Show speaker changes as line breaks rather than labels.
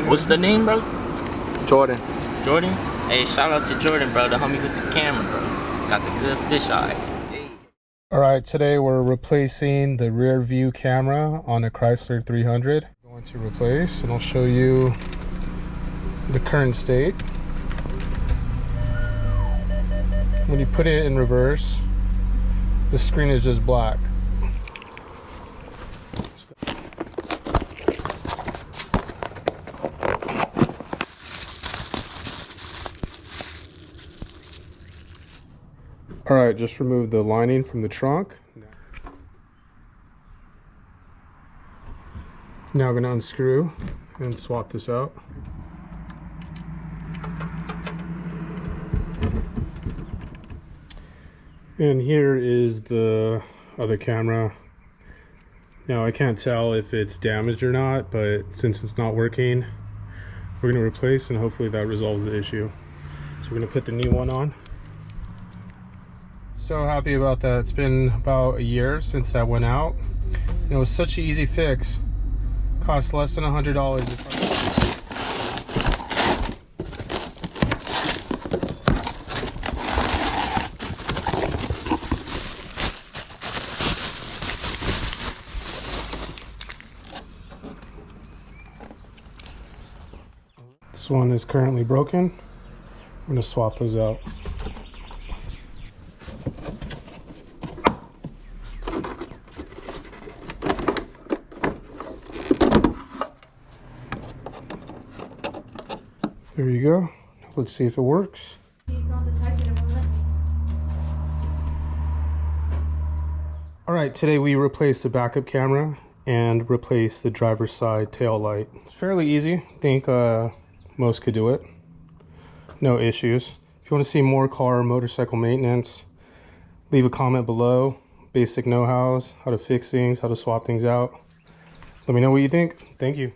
What's the name, bro?
Jordan.
Jordan? Hey, shout out to Jordan, bro, the homie with the camera, bro. Got the good fish eye. Hey.
Alright, today we're replacing the rear view camera on a Chrysler 300. I'm going to replace, and I'll show you the current state. When you put it in reverse, the screen is just black. Alright, just remove the lining from the trunk. Now I'm going to unscrew and swap this out. And here is the other camera. Now I can't tell if it's damaged or not, but since it's not working, we're going to replace, and hopefully that resolves the issue. So we're going to put the new one on. So happy about that. It's been about a year since that went out. And it was such an easy fix. Cost less than $100. This one is currently broken. I'm going to swap those out. There you go. Let's see if it works. Alright, today we replaced the backup camera and replaced the driver's side tail light. It's fairly easy. I think most could do it. No issues. If you want to see more car or motorcycle maintenance, leave a comment below. Basic know-hows, how to fix things, how to swap things out. Let me know what you think. Thank you.